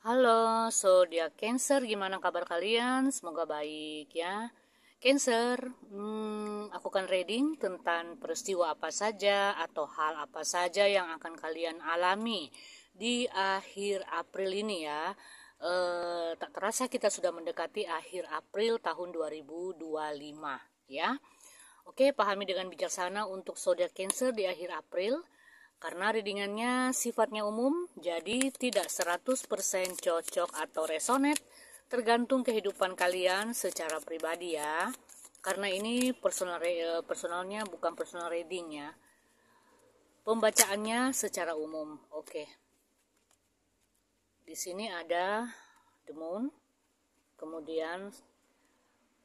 Halo, zodiak Cancer, gimana kabar kalian? Semoga baik ya. Cancer, aku akan reading tentang peristiwa apa saja atau hal apa saja yang akan kalian alami di akhir April ini ya. Tak terasa kita sudah mendekati akhir April tahun 2025 ya. Oke, pahami dengan bijaksana untuk zodiak Cancer di akhir April. Karena readingannya sifatnya umum, jadi tidak 100% cocok atau resonate, tergantung kehidupan kalian secara pribadi ya. Karena ini personalnya bukan personal reading ya. Pembacaannya secara umum. Oke. Di sini ada the moon, kemudian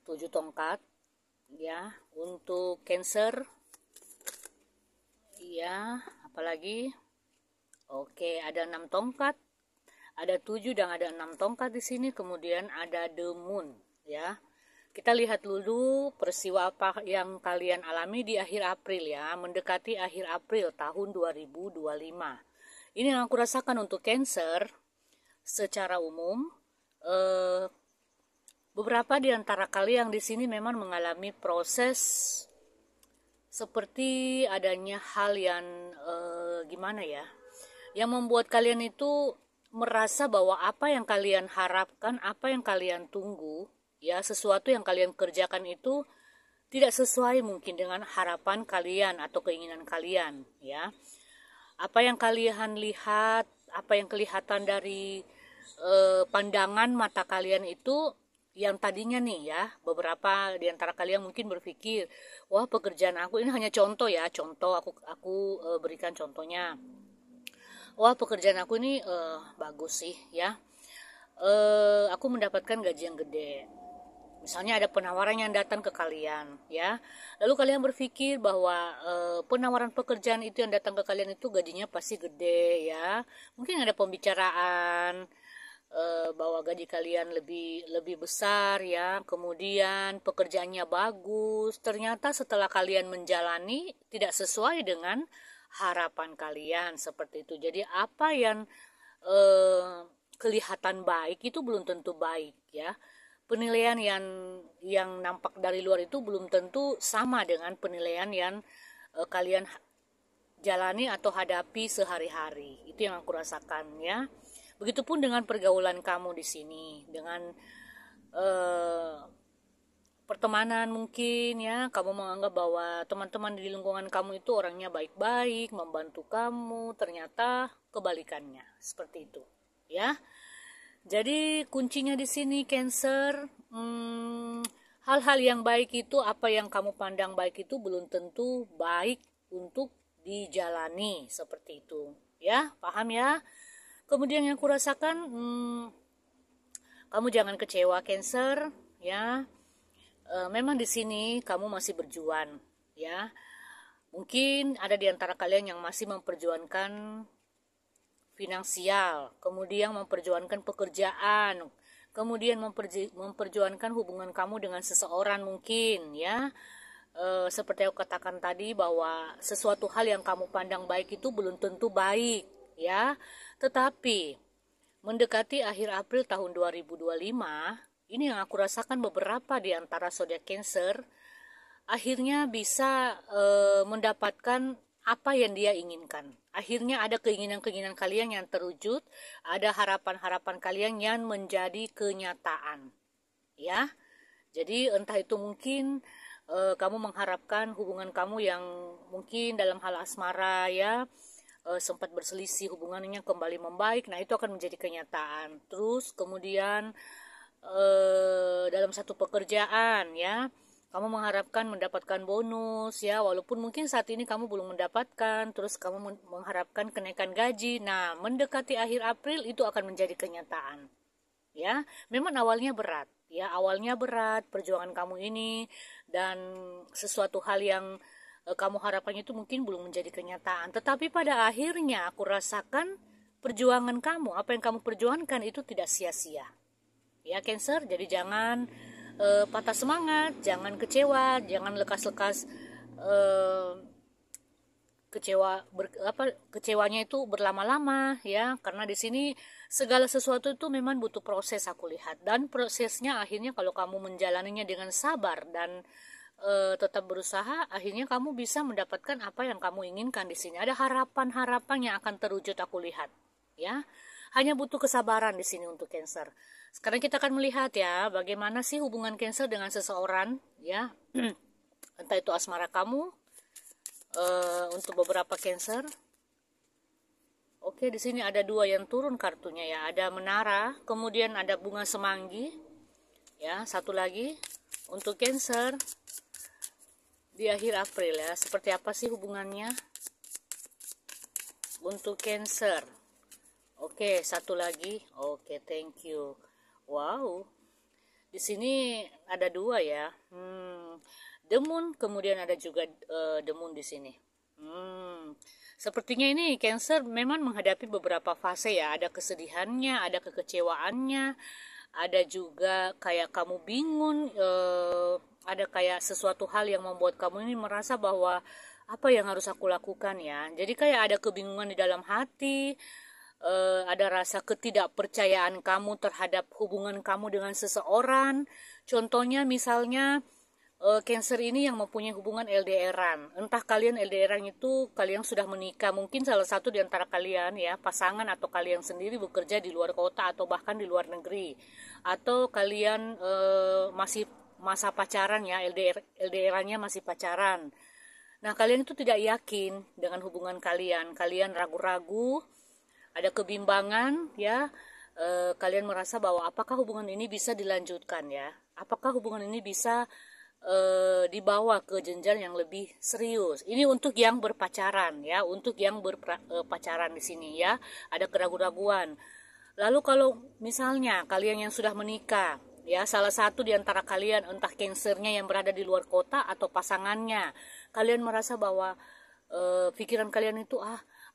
7 tongkat ya. Untuk Cancer ya, apalagi oke, ada 6 tongkat, ada 7 dan ada 6 tongkat di sini, kemudian ada the moon ya. Kita lihat dulu peristiwa apa yang kalian alami di akhir April ya, mendekati akhir April tahun 2025. Ini yang aku rasakan untuk Cancer secara umum. Beberapa di antara kalian di sini memang mengalami proses seperti adanya hal yang gimana ya, yang membuat kalian itu merasa bahwa apa yang kalian harapkan, apa yang kalian tunggu ya, sesuatu yang kalian kerjakan itu tidak sesuai mungkin dengan harapan kalian atau keinginan kalian ya. Apa yang kalian lihat, apa yang kelihatan dari pandangan mata kalian itu, yang tadinya nih ya, beberapa di antara kalian mungkin berpikir, wah pekerjaan aku ini hanya contoh ya, contoh aku berikan contohnya. Wah pekerjaan aku ini bagus sih ya, aku mendapatkan gaji yang gede. Misalnya ada penawaran yang datang ke kalian ya, lalu kalian berpikir bahwa penawaran pekerjaan itu yang datang ke kalian itu gajinya pasti gede ya. Mungkin ada pembicaraan bahwa gaji kalian lebih besar ya, kemudian pekerjaannya bagus. Ternyata setelah kalian menjalani tidak sesuai dengan harapan kalian seperti itu. Jadi apa yang kelihatan baik itu belum tentu baik ya. Penilaian yang nampak dari luar itu belum tentu sama dengan penilaian yang kalian jalani atau hadapi sehari-hari. Itu yang aku rasakan ya. Begitupun dengan pergaulan kamu di sini, dengan pertemanan mungkin ya, kamu menganggap bahwa teman-teman di lingkungan kamu itu orangnya baik-baik, membantu kamu, ternyata kebalikannya, seperti itu ya. Jadi kuncinya di sini Cancer, hal-hal yang baik itu, apa yang kamu pandang baik itu belum tentu baik untuk dijalani, seperti itu ya, paham ya. Kemudian yang kurasakan, kamu jangan kecewa Cancer ya. Memang di sini kamu masih berjuang ya. Mungkin ada di antara kalian yang masih memperjuangkan finansial, kemudian memperjuangkan pekerjaan, kemudian memperjuangkan hubungan kamu dengan seseorang mungkin ya. Seperti aku katakan tadi bahwa sesuatu hal yang kamu pandang baik itu belum tentu baik ya. Tetapi mendekati akhir April tahun 2025, ini yang aku rasakan beberapa di antara zodiak Cancer akhirnya bisa mendapatkan apa yang dia inginkan. Akhirnya ada keinginan-keinginan kalian yang terwujud, ada harapan-harapan kalian yang menjadi kenyataan. Ya. Jadi entah itu mungkin kamu mengharapkan hubungan kamu yang mungkin dalam hal asmara ya, sempat berselisih, hubungannya kembali membaik, nah itu akan menjadi kenyataan. Terus kemudian dalam satu pekerjaan ya, kamu mengharapkan mendapatkan bonus ya, walaupun mungkin saat ini kamu belum mendapatkan. Terus kamu mengharapkan kenaikan gaji. Nah mendekati akhir April itu akan menjadi kenyataan ya. Memang awalnya berat ya, awalnya berat perjuangan kamu ini, dan sesuatu hal yang kamu harapannya itu mungkin belum menjadi kenyataan. Tetapi pada akhirnya aku rasakan perjuangan kamu, apa yang kamu perjuangkan itu tidak sia-sia ya Cancer. Jadi jangan patah semangat, jangan kecewa, jangan lekas-lekas kecewanya itu berlama-lama ya, karena di sini segala sesuatu itu memang butuh proses, aku lihat, dan prosesnya akhirnya kalau kamu menjalaninya dengan sabar dan tetap berusaha, akhirnya kamu bisa mendapatkan apa yang kamu inginkan di sini. Ada harapan-harapan yang akan terwujud, aku lihat, ya. Hanya butuh kesabaran di sini untuk Cancer. Sekarang kita akan melihat ya, bagaimana sih hubungan Cancer dengan seseorang, ya. Entah itu asmara kamu, untuk beberapa Cancer. Oke, di sini ada dua yang turun kartunya ya. Ada menara, kemudian ada bunga semanggi. Ya, satu lagi untuk Cancer di akhir April ya. Seperti apa sih hubungannya untuk Cancer? Oke, satu lagi. Oke, thank you. Wow. Di sini ada dua ya. The Moon, kemudian ada juga The Moon di sini. Sepertinya ini Cancer memang menghadapi beberapa fase ya. Ada kesedihannya, ada kekecewaannya, ada juga kayak kamu bingung, ada kayak sesuatu hal yang membuat kamu ini merasa bahwa apa yang harus aku lakukan ya. Jadi kayak ada kebingungan di dalam hati, ada rasa ketidakpercayaan kamu terhadap hubungan kamu dengan seseorang. Contohnya misalnya Cancer ini yang mempunyai hubungan LDRan. Entah kalian LDRan itu kalian sudah menikah, mungkin salah satu di antara kalian ya, pasangan atau kalian sendiri bekerja di luar kota atau bahkan di luar negeri. Atau kalian masih masa pacaran ya, LDRannya masih pacaran. Nah, kalian itu tidak yakin dengan hubungan kalian. Kalian ragu-ragu, ada kebimbangan ya. Kalian merasa bahwa apakah hubungan ini bisa dilanjutkan ya? Apakah hubungan ini bisa dibawa ke jenjang yang lebih serius. Ini untuk yang berpacaran ya, untuk yang berpacaran di sini ya, ada keraguan-raguan. Lalu kalau misalnya kalian yang sudah menikah ya, salah satu di antara kalian, entah Cancernya yang berada di luar kota atau pasangannya, kalian merasa bahwa pikiran kalian itu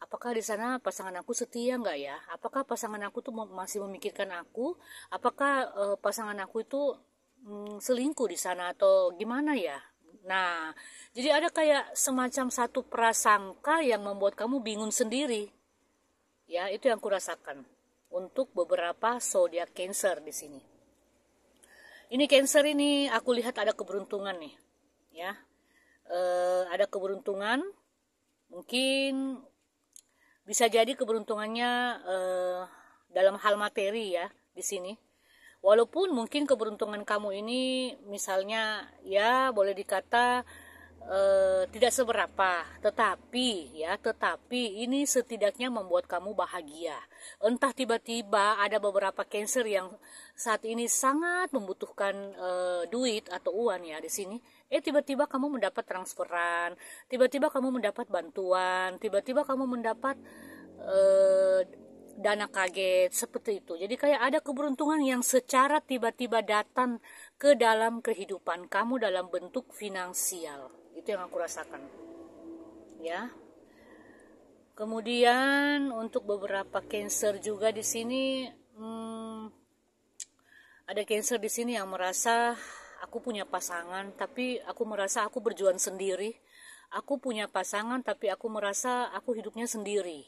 apakah di sana pasangan aku setia nggak ya? Apakah pasangan aku tuh masih memikirkan aku? Apakah pasangan aku itu selingkuh di sana atau gimana ya? Nah, jadi ada kayak semacam satu prasangka yang membuat kamu bingung sendiri. Ya, itu yang kurasakan untuk beberapa zodiak Cancer di sini. Ini Cancer ini aku lihat ada keberuntungan nih, ya. Ada keberuntungan, mungkin bisa jadi keberuntungannya dalam hal materi ya di sini. Walaupun mungkin keberuntungan kamu ini misalnya ya boleh dikata tidak seberapa, tetapi ini setidaknya membuat kamu bahagia. Entah tiba-tiba ada beberapa Cancer yang saat ini sangat membutuhkan duit atau uang ya di sini. Tiba-tiba kamu mendapat transferan, tiba-tiba kamu mendapat bantuan, tiba-tiba kamu mendapat dana kaget seperti itu. Jadi kayak ada keberuntungan yang secara tiba-tiba datang ke dalam kehidupan kamu dalam bentuk finansial. Itu yang aku rasakan. Ya. Kemudian untuk beberapa Cancer juga di sini ada Cancer di sini yang merasa aku punya pasangan tapi aku merasa aku berjuang sendiri. Aku punya pasangan tapi aku merasa aku hidupnya sendiri.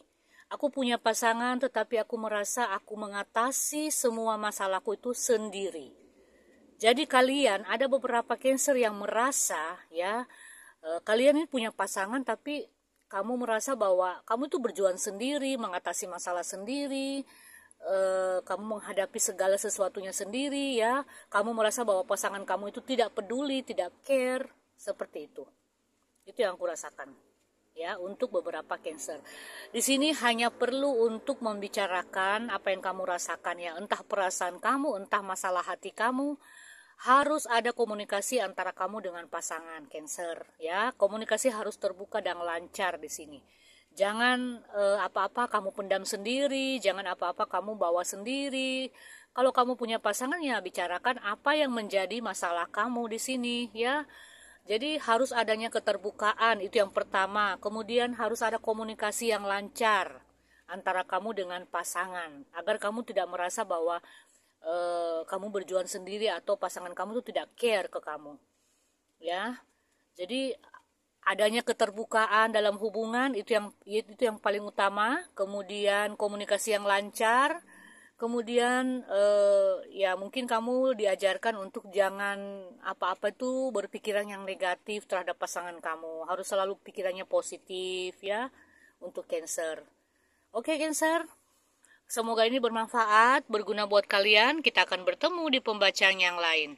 Aku punya pasangan tetapi aku merasa aku mengatasi semua masalahku itu sendiri. Jadi kalian ada beberapa Cancer yang merasa ya, kalian ini punya pasangan tapi kamu merasa bahwa kamu itu berjuang sendiri, mengatasi masalah sendiri, kamu menghadapi segala sesuatunya sendiri ya. Kamu merasa bahwa pasangan kamu itu tidak peduli, tidak care, seperti itu. Itu yang aku rasakan. Ya, untuk beberapa Cancer. Di sini hanya perlu untuk membicarakan apa yang kamu rasakan ya, entah perasaan kamu, entah masalah hati kamu. Harus ada komunikasi antara kamu dengan pasangan Cancer ya. Komunikasi harus terbuka dan lancar di sini. Jangan apa-apa kamu pendam sendiri, jangan apa-apa kamu bawa sendiri. Kalau kamu punya pasangan ya bicarakan apa yang menjadi masalah kamu di sini ya. Jadi harus adanya keterbukaan, itu yang pertama. Kemudian harus ada komunikasi yang lancar antara kamu dengan pasangan, agar kamu tidak merasa bahwa kamu berjuang sendiri atau pasangan kamu itu tidak care ke kamu. Ya. Jadi adanya keterbukaan dalam hubungan itu yang paling utama. Kemudian komunikasi yang lancar. Kemudian ya mungkin kamu diajarkan untuk jangan apa-apa itu berpikiran yang negatif terhadap pasangan kamu. Harus selalu pikirannya positif ya untuk Cancer. Oke Cancer, semoga ini bermanfaat, berguna buat kalian. Kita akan bertemu di pembacaan yang lain.